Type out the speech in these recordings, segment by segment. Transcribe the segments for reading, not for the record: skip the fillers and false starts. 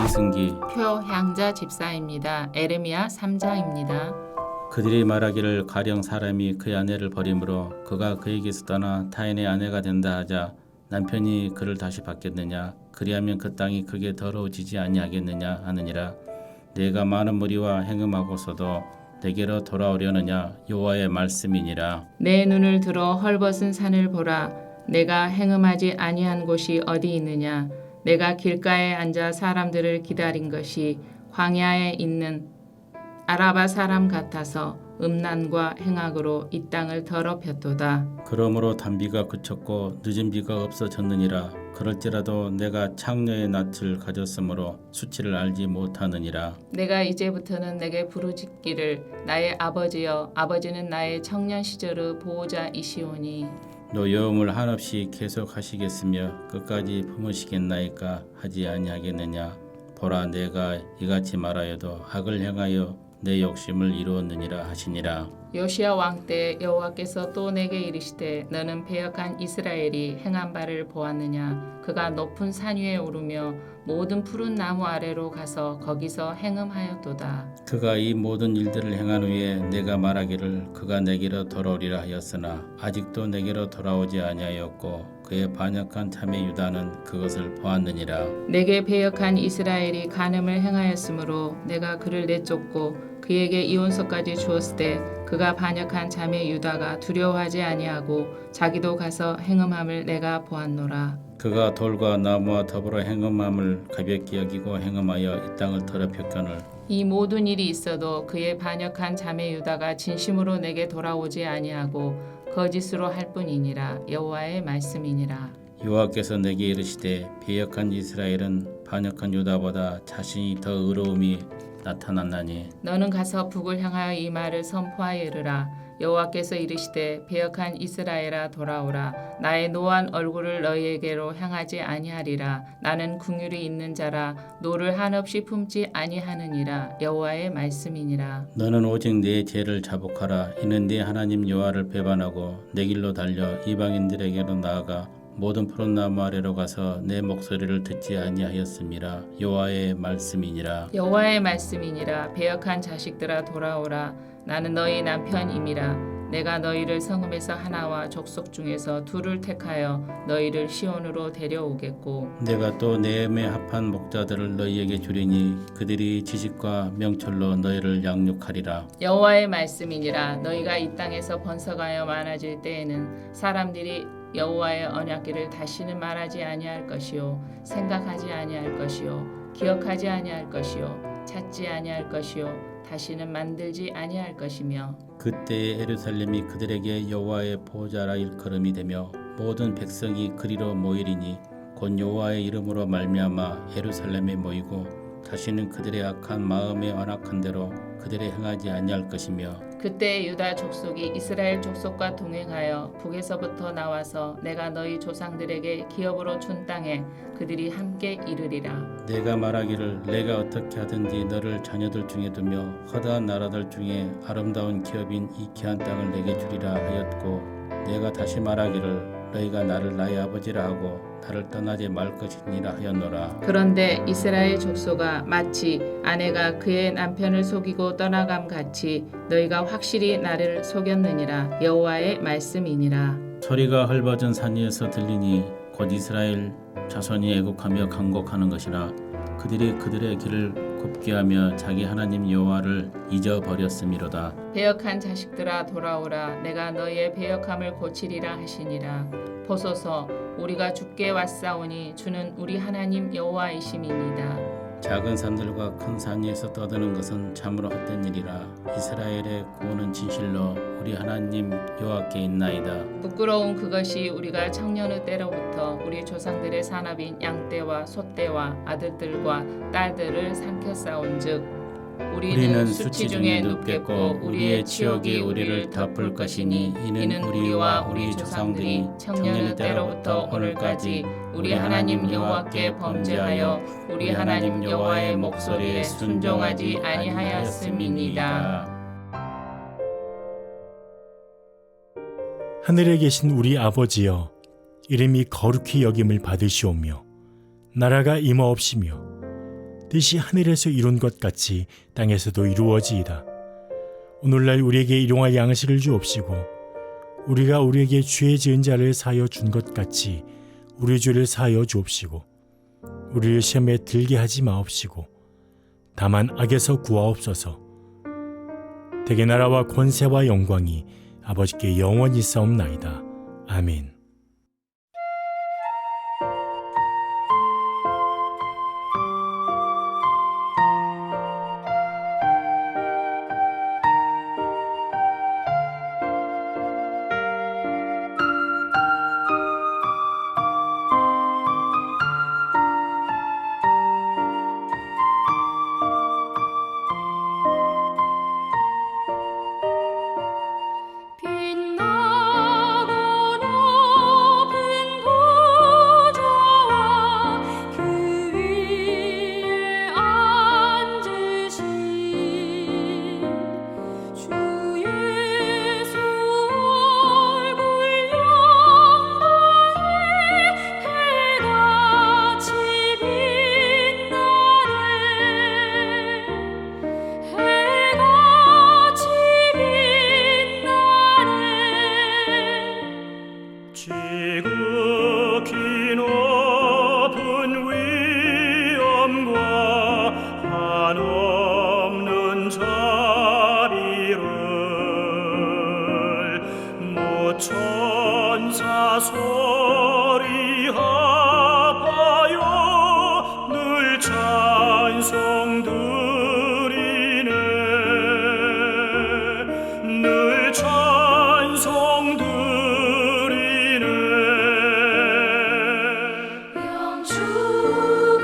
이승기. 표향자 집사입니다. 에레미야 3장입니다. 그들이 말하기를 가령 사람이 그의 아내를 버림으로 그가 그에게서 떠나 타인의 아내가 된다 하자 남편이 그를 다시 받겠느냐? 그리하면 그 땅이 크게 더러워지지 아니하겠느냐 하느니라. 내가 많은 무리와 행음하고서도 내게로 돌아오려느냐? 여호와의 말씀이니라. 내 눈을 들어 헐벗은 산을 보라. 내가 행음하지 아니한 곳이 어디 있느냐? 내가 길가에 앉아 사람들을 기다린 것이 광야에 있는 아라바 사람 같아서 음란과 행악으로 이 땅을 더럽혔도다. 그러므로 단비가 그쳤고 늦은 비가 없어졌느니라. 그럴지라도 내가 창녀의 낯을 가졌으므로 수치를 알지 못하느니라. 내가 이제부터는 내게 부르짖기를 나의 아버지여, 아버지는 나의 청년 시절의 보호자이시오니 노여움을 한없이 계속하시겠으며 끝까지 품으시겠나이까 하지 아니하겠느냐. 보라, 내가 이같이 말하여도 악을 행하여 내 욕심을 이루었느니라 하시니라. 요시야 왕 때 여호와께서 또 내게 이르시되 너는 배역한 이스라엘이 행한 바를 보았느냐? 그가 높은 산 위에 오르며 모든 푸른 나무 아래로 가서 거기서 행음하였도다. 그가 이 모든 일들을 행한 후에 내가 말하기를 그가 내게로 돌아오리라 하였으나 아직도 내게로 돌아오지 아니하였고 그의 반역한 자매 유다는 그것을 보았느니라. 내게 배역한 이스라엘이 간음을 행하였으므로 내가 그를 내쫓고 그에게 이혼서까지 주었을 때 그가 반역한 자매 유다가 두려워하지 아니하고 자기도 가서 행음함을 내가 보았노라. 그가 돌과 나무와 더불어 행음함을 가볍게 여기고 행음하여 이 땅을 더럽혔거늘 이 모든 일이 있어도 그의 반역한 자매 유다가 진심으로 내게 돌아오지 아니하고 거짓으로 할 뿐이니라. 여호와의 말씀이니라. 여호와께서 내게 이르시되 배역한 이스라엘은 반역한 유다보다 자신이 더 의로움이 나타났나니 너는 가서 북을 향하여 이 말을 선포하여 이르라. 여호와께서 이르시되 배역한 이스라엘아 돌아오라. 나의 노한 얼굴을 너희에게로 향하지 아니하리라. 나는 긍휼이 있는 자라 노를 한없이 품지 아니하느니라. 여호와의 말씀이니라. 너는 오직 내 죄를 자복하라. 이는 네 하나님 여호와를 배반하고 내 길로 달려 이방인들에게로 나아가 모든 푸른 나무 아래로 가서 내 목소리를 듣지 아니하였음이라. 여호와의 말씀이니라. 여호와의 말씀이니라. 배역한 자식들아 돌아오라. 나는 너희 남편임이라. 내가 너희를 성읍에서 하나와 족속 중에서 둘을 택하여 너희를 시온으로 데려오겠고 내가 또 내 음에 합한 목자들을 너희에게 주리니 그들이 지식과 명철로 너희를 양육하리라. 여호와의 말씀이니라. 너희가 이 땅에서 번성하여 많아질 때에는 사람들이 여호와의 언약궤를 다시는 말하지 아니할 것이요 생각하지 아니할 것이요 기억하지 아니할 것이요 찾지 아니할 것이요 다시는 만들지 아니할 것이며 그때에 예루살렘이 그들에게 여호와의 보호자라 일컬음이 되며 모든 백성이 그리로 모이리니 곧 여호와의 이름으로 말미암아 예루살렘에 모이고 다시는 그들의 악한 마음에 완악한 대로 그들의 행하지 아니할 것이며 그때 유다 족속이 이스라엘 족속과 동행하여 북에서부터 나와서 내가 너희 조상들에게 기업으로 준 땅에 그들이 함께 이르리라. 내가 말하기를 내가 어떻게 하든지 너를 자녀들 중에 두며 허다한 나라들 중에 아름다운 기업인 이 귀한 땅을 내게 주리라 하였고 내가 다시 말하기를 너희가 나를 나의 아버지라 하고 나를 떠나지 말 것이니라 하였노라. 그런데 이스라엘 족속아 마치 아내가 그의 남편을 속이고 떠나감 같이 너희가 확실히 나를 속였느니라. 여호와의 말씀이니라. 소리가 헐벗은 산 위에서 들리니 곧 이스라엘 자손이 애국하며 간곡하는 것이라. 그들이 그들의 길을 굽게 하며 자기 하나님 여호와를 잊어버렸음이로다. 배역한 자식들아 돌아오라. 내가 너희의 배역함을 고치리라 하시니라. 보소서 우리가 주께 왔사오니 주는 우리 하나님 여호와이심이니이다. 작은 산들과 큰 산 위에서 떠드는 것은 참으로 헛된 일이라. 이스라엘의 구원은 진실로 우리 하나님 여호와께 있나이다. 부끄러운 그것이 우리가 청년의 때로부터 우리 조상들의 산업인 양떼와 소떼와 아들들과 딸들을 삼켰사온즉 우리는 수치 중에 눕겠고 우리의 치욕이 우리를 덮을 것이니 이는 우리와 우리 조상들이 청년의 때로부터 오늘까지 우리 하나님 여호와께 범죄하여 우리 하나님 여호와의 목소리에 순종하지 아니하였음이니이다. 하늘에 계신 우리 아버지여, 이름이 거룩히 여김을 받으시오며 나라가 임하옵시며 뜻이 하늘에서 이룬 것 같이 땅에서도 이루어지이다. 오늘날 우리에게 일용할 양식을 주옵시고 우리가 우리에게 죄 지은 자를 사하여 준 것 같이 우리 죄를 사하여 주옵시고 우리를 시험에 들게 하지 마옵시고 다만 악에서 구하옵소서. 대개 나라와 권세와 영광이 아버지께 영원히 싸움나이다. 아멘. 지극히 높은 위엄과 한없는 자비를 모천사 소리 합하여 늘 찬송 드리네. 늘 찬송 드리네. 영축을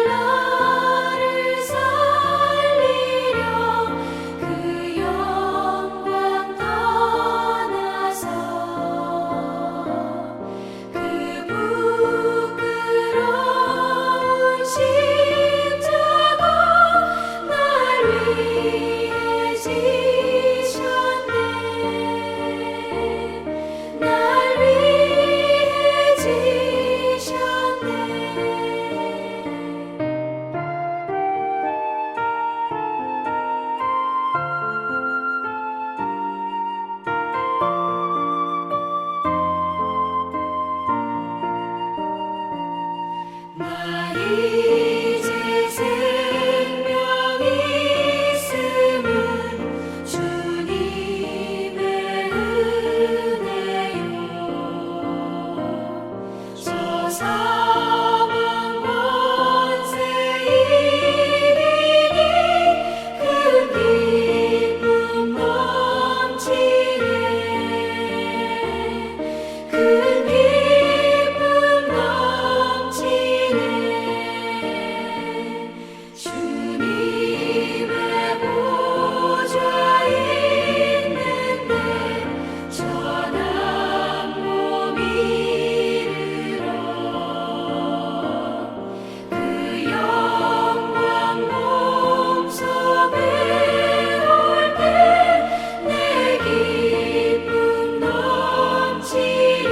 나를 살리려 그 영광 떠나서 그 부끄러운 십자가 날 위해 지셨네. 날 위해 지셨네. 나 이제 생명 있음은 주님의 은혜요. 저 사망 권세 이기니 그 기쁨 넘치네. 그 기쁨 넘치네. 주님의 보좌 있는데 전한 몸 이르러 그 영광 몸속에 올 때 내 기쁨 넘치리.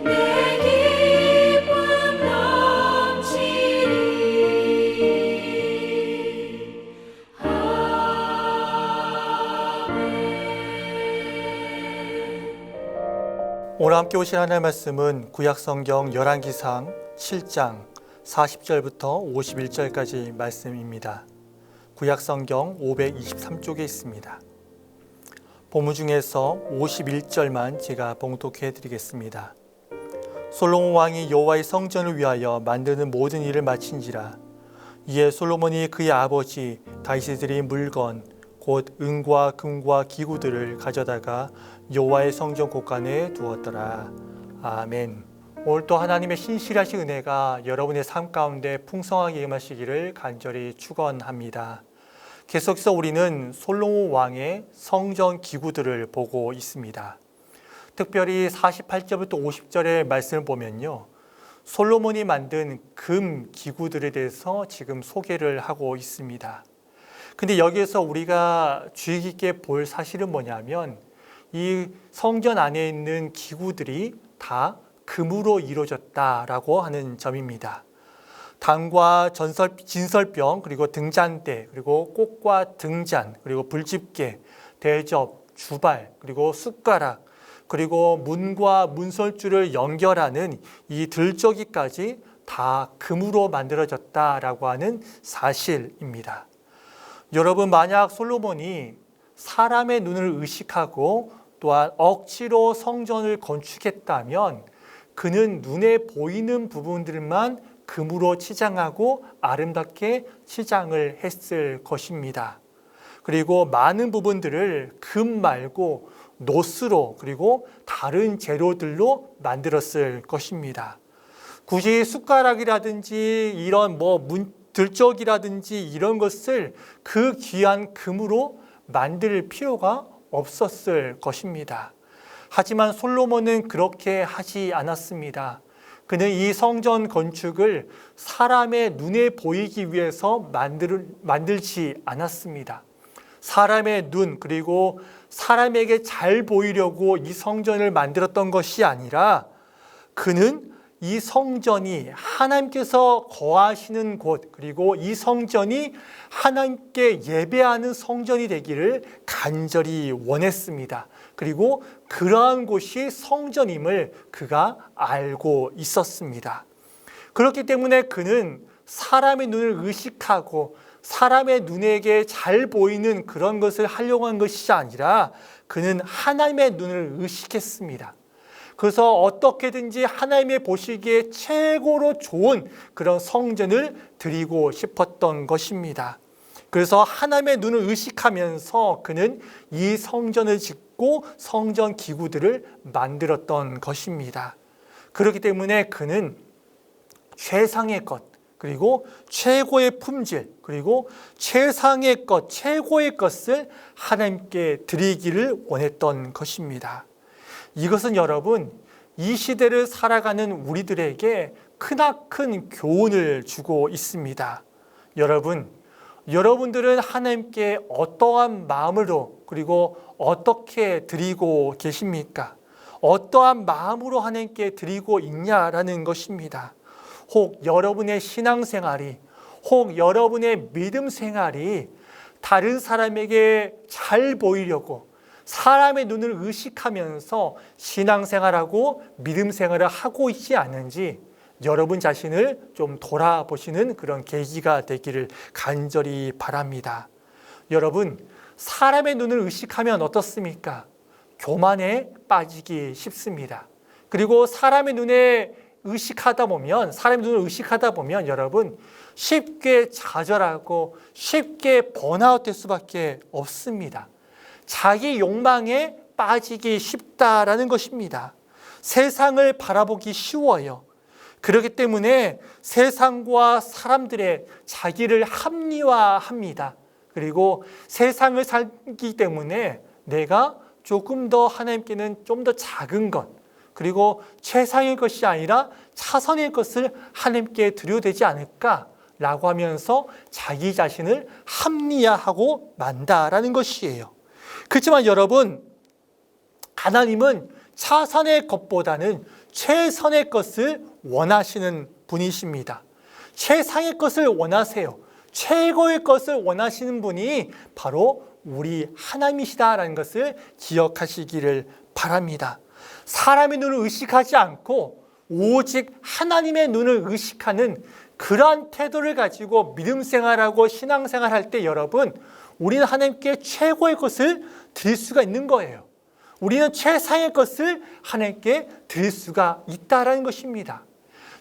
내 기쁨 넘치리. 오늘 함께 오신 하나님의 말씀은 구약성경 열왕기상 7장 40절부터 51절까지 말씀입니다. 구약성경 523쪽에 있습니다. 본문 중에서 51절만 제가 봉독해 드리겠습니다. 솔로몬 왕이 여호와의 성전을 위하여 만드는 모든 일을 마친지라. 이에 솔로몬이 그의 아버지 다윗이 드린 물건 곧 은과 금과 기구들을 가져다가 여호와의 성전 곳간에 두었더라. 아멘. 오늘 또 하나님의 신실하신 은혜가 여러분의 삶 가운데 풍성하게 임하시기를 간절히 축원합니다. 계속해서 우리는 솔로몬 왕의 성전 기구들을 보고 있습니다. 특별히 48절부터 50절의 말씀을 보면요, 솔로몬이 만든 금 기구들에 대해서 지금 소개를 하고 있습니다. 근데 여기에서 우리가 주의 깊게 볼 사실은 뭐냐면 이 성전 안에 있는 기구들이 다 금으로 이루어졌다라고 하는 점입니다. 당과 진설병, 그리고 등잔대, 그리고 꽃과 등잔, 그리고 불집게, 대접, 주발, 그리고 숟가락, 그리고 문과 문설주를 연결하는 이 들저기까지 다 금으로 만들어졌다라고 하는 사실입니다. 여러분, 만약 솔로몬이 사람의 눈을 의식하고 또한 억지로 성전을 건축했다면 그는 눈에 보이는 부분들만 금으로 치장하고 아름답게 치장을 했을 것입니다. 그리고 많은 부분들을 금 말고 노스로 그리고 다른 재료들로 만들었을 것입니다. 굳이 숟가락이라든지 이런 들적이라든지 이런 것을 그 귀한 금으로 만들 필요가 없었을 것입니다. 하지만 솔로몬은 그렇게 하지 않았습니다. 그는 이 성전 건축을 사람의 눈에 보이기 위해서 만들지 않았습니다. 사람의 눈, 그리고 사람에게 잘 보이려고 이 성전을 만들었던 것이 아니라 그는 이 성전이 하나님께서 거하시는 곳, 그리고 이 성전이 하나님께 예배하는 성전이 되기를 간절히 원했습니다. 그리고 그러한 곳이 성전임을 그가 알고 있었습니다. 그렇기 때문에 그는 사람의 눈을 의식하고 사람의 눈에게 잘 보이는 그런 것을 하려고 한 것이 아니라 그는 하나님의 눈을 의식했습니다. 그래서 어떻게든지 하나님의 보시기에 최고로 좋은 그런 성전을 드리고 싶었던 것입니다. 그래서 하나님의 눈을 의식하면서 그는 이 성전을 짓고 성전 기구들을 만들었던 것입니다. 그렇기 때문에 그는 최상의 것, 그리고 최고의 품질, 그리고 최상의 것, 최고의 것을 하나님께 드리기를 원했던 것입니다. 이것은 여러분, 이 시대를 살아가는 우리들에게 크나큰 교훈을 주고 있습니다. 여러분들은 하나님께 어떠한 마음으로 그리고 어떻게 드리고 계십니까? 어떠한 마음으로 하나님께 드리고 있냐라는 것입니다. 혹 여러분의 신앙생활이, 혹 여러분의 믿음 생활이 다른 사람에게 잘 보이려고 사람의 눈을 의식하면서 신앙생활하고 믿음생활을 하고 있지 않은지 여러분 자신을 좀 돌아보시는 그런 계기가 되기를 간절히 바랍니다. 여러분, 사람의 눈을 의식하면 어떻습니까? 교만에 빠지기 쉽습니다. 그리고 사람의 눈을 의식하다 보면 여러분 쉽게 좌절하고 쉽게 번아웃될 수밖에 없습니다. 자기 욕망에 빠지기 쉽다라는 것입니다. 세상을 바라보기 쉬워요. 그렇기 때문에 세상과 사람들의 자기를 합리화합니다. 그리고 세상을 살기 때문에 내가 조금 더 하나님께는 좀 더 작은 것, 그리고 최상의 것이 아니라 차선의 것을 하나님께 드려야 되지 않을까라고 하면서 자기 자신을 합리화하고 만다라는 것이에요. 그렇지만 여러분, 하나님은 차선의 것보다는 최선의 것을 원하시는 분이십니다. 최상의 것을 원하세요. 최고의 것을 원하시는 분이 바로 우리 하나님이시다라는 것을 기억하시기를 바랍니다. 사람의 눈을 의식하지 않고 오직 하나님의 눈을 의식하는 그러한 태도를 가지고 믿음 생활하고 신앙 생활할 때 여러분, 우리는 하나님께 최고의 것을 드릴 수가 있는 거예요. 우리는 최상의 것을 하나님께 드릴 수가 있다라는 것입니다.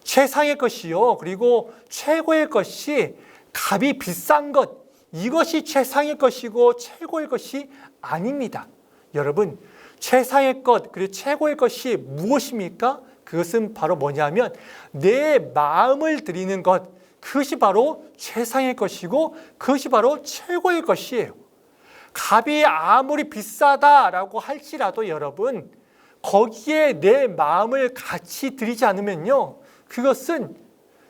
최상의 것이요, 그리고 최고의 것이 값이 비싼 것, 이것이 최상의 것이고 최고의 것이 아닙니다. 여러분, 최상의 것, 그리고 최고의 것이 무엇입니까? 그것은 바로 뭐냐면 내 마음을 드리는 것, 그것이 바로 최상의 것이고 그것이 바로 최고의 것이에요. 값이 아무리 비싸다라고 할지라도 여러분, 거기에 내 마음을 같이 드리지 않으면요, 그것은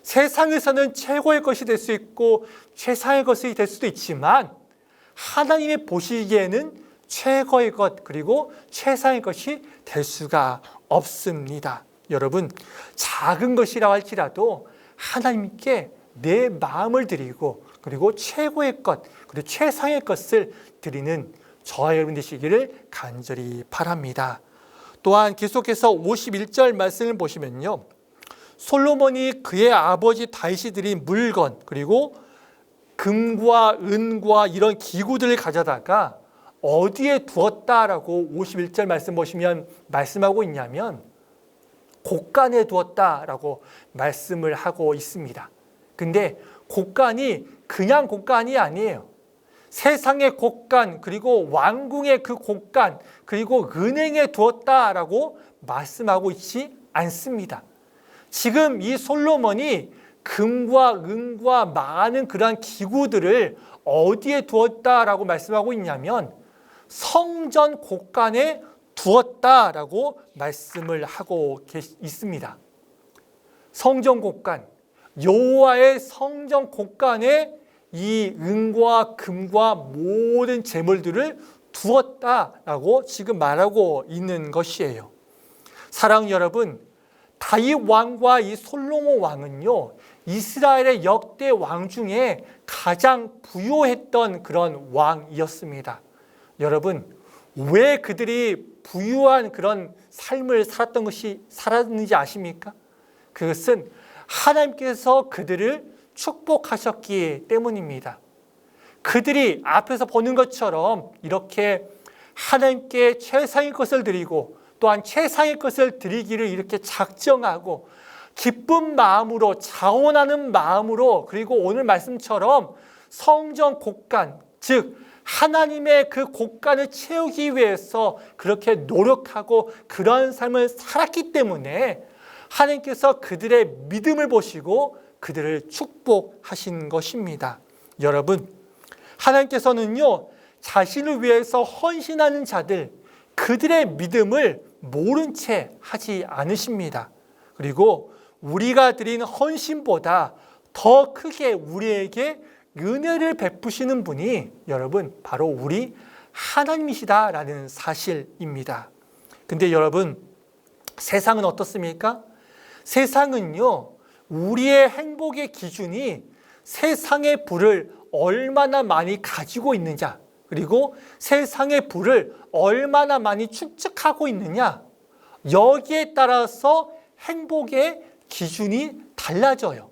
세상에서는 최고의 것이 될 수 있고 최상의 것이 될 수도 있지만 하나님의 보시기에는 최고의 것, 그리고 최상의 것이 될 수가 없습니다. 여러분, 작은 것이라고 할지라도 하나님께 내 마음을 드리고 그리고 최고의 것 그리고 최상의 것을 드리는 저와 여러분 되시기를 간절히 바랍니다. 또한 계속해서 51절 말씀을 보시면요, 솔로몬이 그의 아버지 다윗이 드린 물건 그리고 금과 은과 이런 기구들을 가져다가 어디에 두었다라고 51절 말씀 보시면 말씀하고 있냐면 곡간에 두었다라고 말씀을 하고 있습니다. 근데 곡간이 그냥 곡간이 아니에요. 세상의 곡간 그리고 왕궁의 그 곡간 그리고 은행에 두었다라고 말씀하고 있지 않습니다. 지금 이 솔로몬이 금과 은과 많은 그러한 기구들을 어디에 두었다라고 말씀하고 있냐면 성전 곡간에 두었다라고 말씀을 하고 있습니다. 성전 곡간, 여호와의 성전 곡간에 이 은과 금과 모든 재물들을 두었다라고 지금 말하고 있는 것이에요. 사랑하는 여러분, 다윗 왕과 이 솔로몬 왕은요, 이스라엘의 역대 왕 중에 가장 부유했던 그런 왕이었습니다. 여러분, 왜 그들이 부유한 그런 삶을 살았는지 아십니까? 그것은 하나님께서 그들을 축복하셨기 때문입니다. 그들이 앞에서 보는 것처럼 이렇게 하나님께 최상의 것을 드리고 또한 최상의 것을 드리기를 이렇게 작정하고 기쁜 마음으로 자원하는 마음으로 그리고 오늘 말씀처럼 성전 곡간 즉 하나님의 그 곡간을 채우기 위해서 그렇게 노력하고 그런 삶을 살았기 때문에 하나님께서 그들의 믿음을 보시고 그들을 축복하신 것입니다. 여러분, 하나님께서는요, 자신을 위해서 헌신하는 자들, 그들의 믿음을 모른 채 하지 않으십니다. 그리고 우리가 드린 헌신보다 더 크게 우리에게 은혜를 베푸시는 분이 여러분 바로 우리 하나님이시다라는 사실입니다. 근데 여러분, 세상은 어떻습니까? 세상은요, 우리의 행복의 기준이 세상의 부를 얼마나 많이 가지고 있느냐, 그리고 세상의 부를 얼마나 많이 축적하고 있느냐, 여기에 따라서 행복의 기준이 달라져요.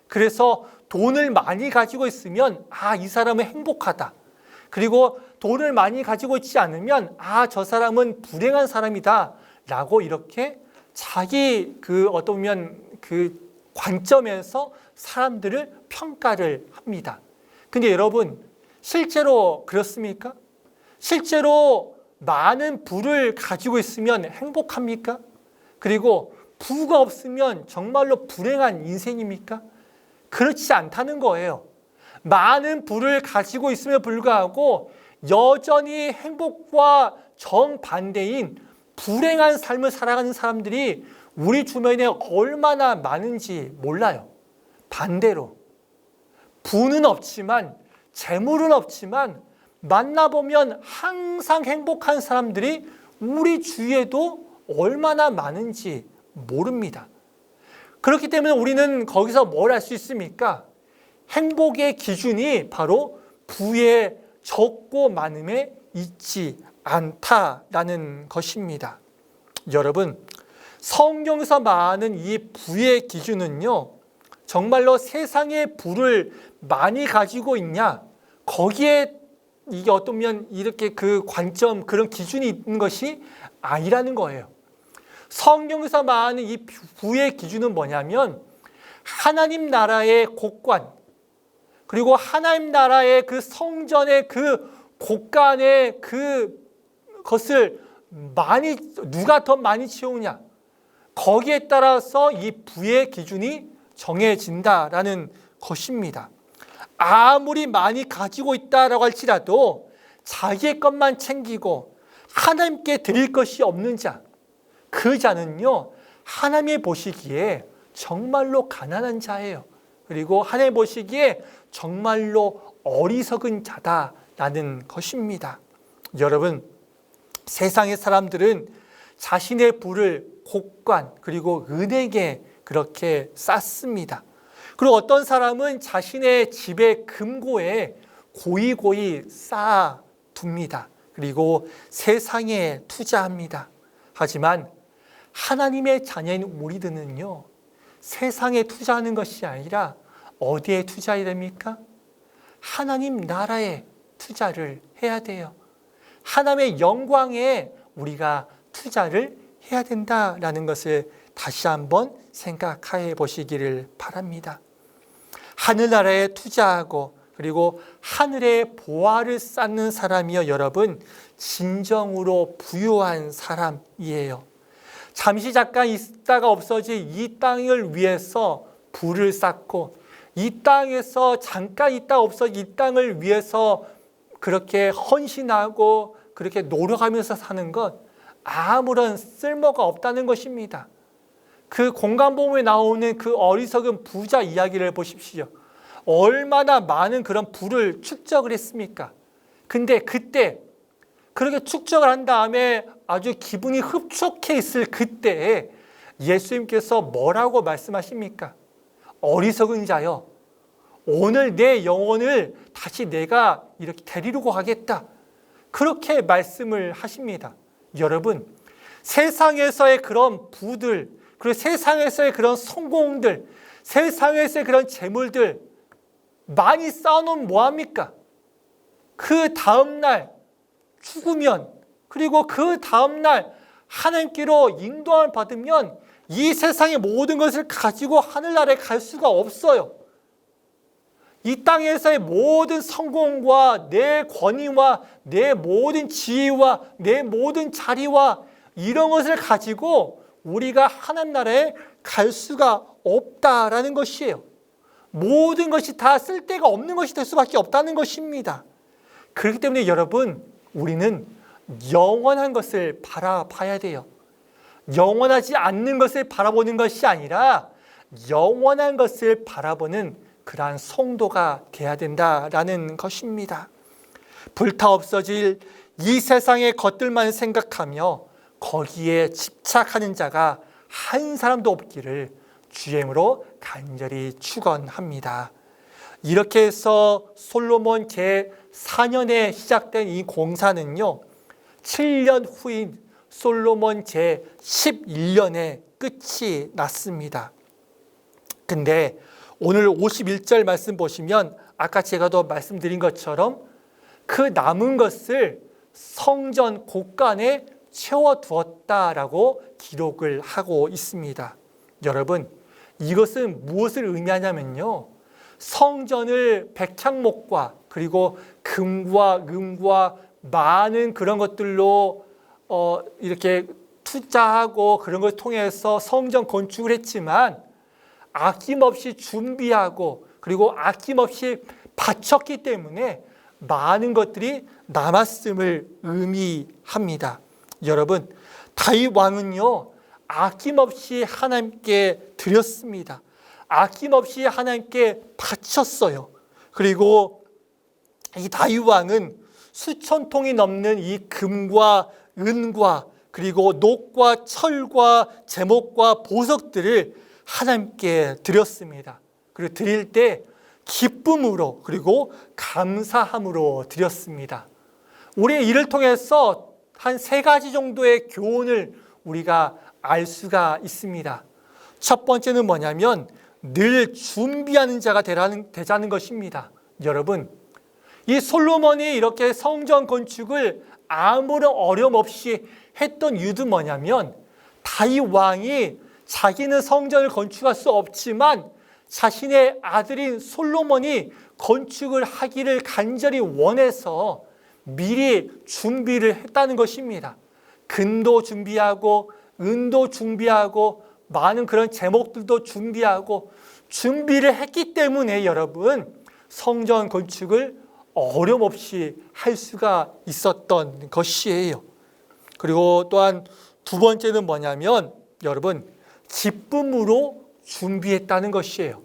그래서 돈을 많이 가지고 있으면 이 사람은 행복하다. 그리고 돈을 많이 가지고 있지 않으면 저 사람은 불행한 사람이다 라고 이렇게 자기 어떠면 관점에서 사람들을 평가를 합니다. 근데 여러분, 실제로 그렇습니까? 실제로 많은 부를 가지고 있으면 행복합니까? 그리고 부가 없으면 정말로 불행한 인생입니까? 그렇지 않다는 거예요. 많은 부를 가지고 있음에 불구하고 여전히 행복과 정반대인 불행한 삶을 살아가는 사람들이 우리 주변에 얼마나 많은지 몰라요. 반대로 부는 없지만 재물은 없지만 만나보면 항상 행복한 사람들이 우리 주위에도 얼마나 많은지 모릅니다. 그렇기 때문에 우리는 거기서 뭘 알 수 있습니까? 행복의 기준이 바로 부의 적고 많음에 있지 않다라는 것입니다. 여러분, 성경에서 말하는 이 부의 기준은요, 정말로 세상의 부를 많이 가지고 있냐, 거기에 이게 어떠면 이렇게 그 관점, 그런 기준이 있는 것이 아니라는 거예요. 성경에서 말하는 이 부의 기준은 뭐냐면 하나님 나라의 곡관, 그리고 하나님 나라의 그 성전의 그 곡간의 그것을 누가 더 많이 채우냐, 거기에 따라서 이 부의 기준이 정해진다라는 것입니다. 아무리 많이 가지고 있다라고 할지라도 자기의 것만 챙기고 하나님께 드릴 것이 없는 자, 그 자는요, 하나님이 보시기에 정말로 가난한 자예요. 그리고 하나님 보시기에 정말로 어리석은 자다라는 것입니다. 여러분, 세상의 사람들은 자신의 부를 곡관 그리고 은행에 그렇게 쌓습니다. 그리고 어떤 사람은 자신의 집의 금고에 고이고이 쌓아둡니다. 그리고 세상에 투자합니다. 하지만 하나님의 자녀인 우리들은요, 세상에 투자하는 것이 아니라 어디에 투자해야 됩니까? 하나님 나라에 투자를 해야 돼요. 하나님의 영광에 우리가 투자를 해야 된다라는 것을 다시 한번 생각해 보시기를 바랍니다. 하늘나라에 투자하고 그리고 하늘의 보화를 쌓는 사람이요, 여러분, 진정으로 부유한 사람이에요. 잠시 잠깐 있다가 없어질 이 땅을 위해서 부를 쌓고 이 땅에서 잠깐 있다 없어질 이 땅을 위해서 그렇게 헌신하고 그렇게 노력하면서 사는 것, 아무런 쓸모가 없다는 것입니다. 그 공간보험에 나오는 그 어리석은 부자 이야기를 보십시오. 얼마나 많은 그런 부를 축적을 했습니까? 근데 그때 그렇게 축적을 한 다음에 아주 기분이 흡족해 있을 그때에 예수님께서 뭐라고 말씀하십니까? 어리석은 자여, 오늘 내 영혼을 다시 내가 이렇게 데리고 가겠다. 그렇게 말씀을 하십니다. 여러분, 세상에서의 그런 부들, 그리고 세상에서의 그런 성공들, 세상에서의 그런 재물들 많이 쌓아놓으면 뭐합니까? 그 다음날 죽으면, 그리고 그 다음날 하나님께로 인도함을 받으면 이 세상의 모든 것을 가지고 하늘나라에 갈 수가 없어요. 이 땅에서의 모든 성공과 내 권위와 내 모든 지위와 내 모든 자리와 이런 것을 가지고 우리가 하나님 나라에 갈 수가 없다라는 것이에요. 모든 것이 다 쓸데가 없는 것이 될 수밖에 없다는 것입니다. 그렇기 때문에 여러분, 우리는 영원한 것을 바라봐야 돼요. 영원하지 않는 것을 바라보는 것이 아니라 영원한 것을 바라보는 그러한 성도가 돼야 된다라는 것입니다. 불타 없어질 이 세상의 것들만 생각하며 거기에 집착하는 자가 한 사람도 없기를 주임으로 간절히 축원합니다. 이렇게 해서 솔로몬 제4년에 시작된 이 공사는요, 7년 후인 솔로몬 제11년에 끝이 났습니다. 근데 오늘 51절 말씀 보시면 아까 제가 더 말씀드린 것처럼 그 남은 것을 성전 곳간에 채워두었다라고 기록을 하고 있습니다. 여러분, 이것은 무엇을 의미하냐면요, 성전을 백향목과 그리고 금과 은과 많은 그런 것들로 이렇게 투자하고 그런 것을 통해서 성전 건축을 했지만 아낌없이 준비하고 그리고 아낌없이 바쳤기 때문에 많은 것들이 남았음을 의미합니다. 여러분, 다윗 왕은요, 아낌없이 하나님께 드렸습니다. 아낌없이 하나님께 바쳤어요. 그리고 이 다윗 왕은 수천 통이 넘는 이 금과 은과 그리고 녹과 철과 제목과 보석들을 하나님께 드렸습니다. 그리고 드릴 때 기쁨으로 그리고 감사함으로 드렸습니다. 우리의 일을 통해서 한 3가지 정도의 교훈을 우리가 알 수가 있습니다. 첫 번째는 뭐냐면 늘 준비하는 자가 되자는 것입니다. 여러분, 이 솔로몬이 이렇게 성전 건축을 아무런 어려움 없이 했던 이유도 뭐냐면 다윗 왕이 자기는 성전을 건축할 수 없지만 자신의 아들인 솔로몬이 건축을 하기를 간절히 원해서 미리 준비를 했다는 것입니다. 금도 준비하고 은도 준비하고 많은 그런 제목들도 준비를 했기 때문에 여러분, 성전 건축을 어려움 없이 할 수가 있었던 것이에요. 그리고 또한 두 번째는 뭐냐면 여러분, 기쁨으로 준비했다는 것이에요.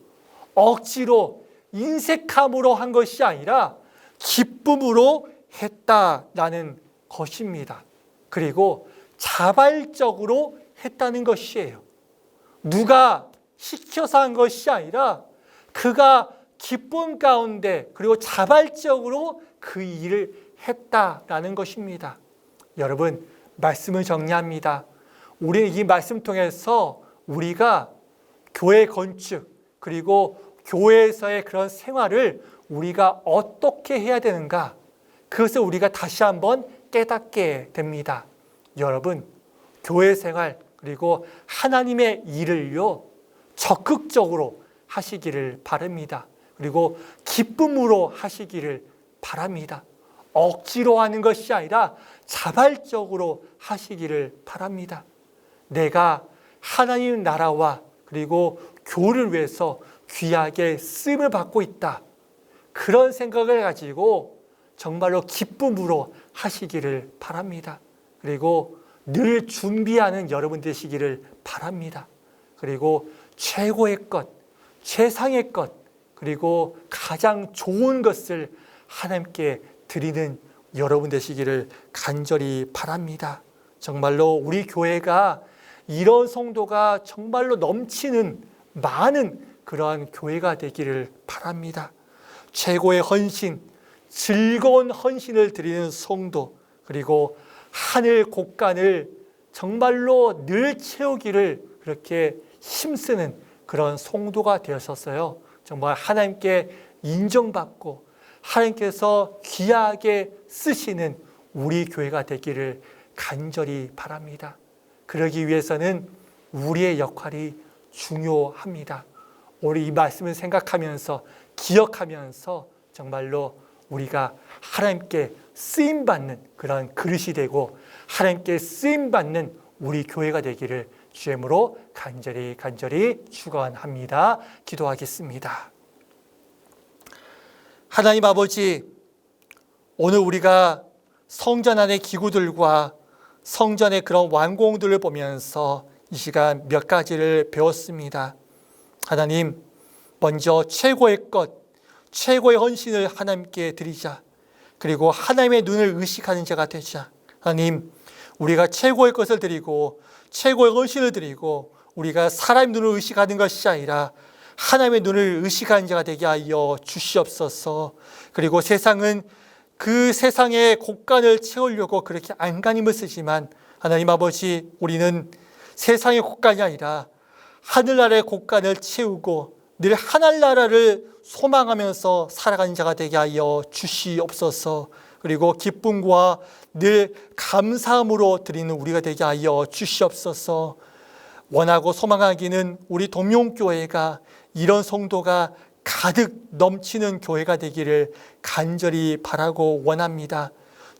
억지로 인색함으로 한 것이 아니라 기쁨으로 했다라는 것입니다. 그리고 자발적으로 했다는 것이에요. 누가 시켜서 한 것이 아니라 그가 기쁨 가운데 그리고 자발적으로 그 일을 했다라는 것입니다. 여러분, 말씀을 정리합니다. 우리는 이 말씀 통해서 우리가 교회 건축 그리고 교회에서의 그런 생활을 우리가 어떻게 해야 되는가, 그것을 우리가 다시 한번 깨닫게 됩니다. 여러분, 교회 생활 그리고 하나님의 일을요 적극적으로 하시기를 바랍니다. 그리고 기쁨으로 하시기를 바랍니다. 억지로 하는 것이 아니라 자발적으로 하시기를 바랍니다. 내가 하나님 나라와 그리고 교를 위해서 귀하게 쓰임을 받고 있다, 그런 생각을 가지고 정말로 기쁨으로 하시기를 바랍니다. 그리고 늘 준비하는 여러분 되시기를 바랍니다. 그리고 최고의 것, 최상의 것, 그리고 가장 좋은 것을 하나님께 드리는 여러분 되시기를 간절히 바랍니다. 정말로 우리 교회가 이런 성도가 정말로 넘치는 많은 그러한 교회가 되기를 바랍니다. 최고의 헌신, 즐거운 헌신을 드리는 성도, 그리고 하늘 곳간을 정말로 늘 채우기를 그렇게 힘쓰는 그런 성도가 되었었어요. 정말 하나님께 인정받고 하나님께서 귀하게 쓰시는 우리 교회가 되기를 간절히 바랍니다. 그러기 위해서는 우리의 역할이 중요합니다. 우리 이 말씀을 생각하면서 기억하면서 정말로 우리가 하나님께 쓰임받는 그런 그릇이 되고 하나님께 쓰임받는 우리 교회가 되기를 주님으로 간절히 축원합니다. 기도하겠습니다. 하나님 아버지, 오늘 우리가 성전 안의 기구들과 성전의 그런 완공들을 보면서 이 시간 몇 가지를 배웠습니다. 하나님, 먼저 최고의 것, 최고의 헌신을 하나님께 드리자. 그리고 하나님의 눈을 의식하는 자가 되자. 하나님, 우리가 최고의 것을 드리고 최고의 헌신을 드리고 우리가 사람의 눈을 의식하는 것이 아니라 하나님의 눈을 의식하는 자가 되게 하여 주시옵소서. 그리고 세상은 그 세상의 곳간을 채우려고 그렇게 안간힘을 쓰지만 하나님 아버지, 우리는 세상의 곳간이 아니라 하늘나라의 곳간을 채우고 늘 하늘나라를 소망하면서 살아가는 자가 되게 하여 주시옵소서. 그리고 기쁨과 늘 감사함으로 드리는 우리가 되게 하여 주시옵소서. 원하고 소망하기는 우리 동명교회가 이런 성도가 가득 넘치는 교회가 되기를 간절히 바라고 원합니다.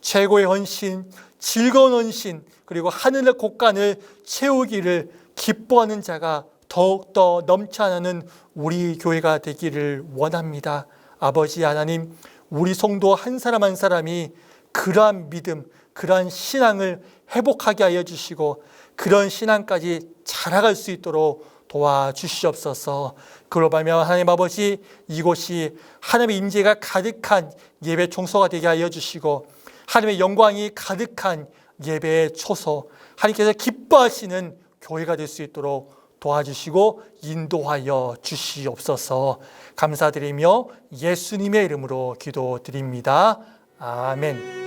최고의 헌신, 즐거운 헌신, 그리고 하늘의 곳간을 채우기를 기뻐하는 자가 더욱더 넘쳐나는 우리 교회가 되기를 원합니다. 아버지 하나님, 우리 성도 한 사람 한 사람이 그러한 믿음, 그러한 신앙을 회복하게 하여 주시고 그런 신앙까지 자라갈 수 있도록 도와주시옵소서. 그로 말미암아 하나님 아버지, 이곳이 하나님의 임재가 가득한 예배 총소가 되게 하여 주시고 하나님의 영광이 가득한 예배의 초소, 하나님께서 기뻐하시는 교회가 될 수 있도록 도와주시고 인도하여 주시옵소서. 감사드리며 예수님의 이름으로 기도드립니다. 아멘.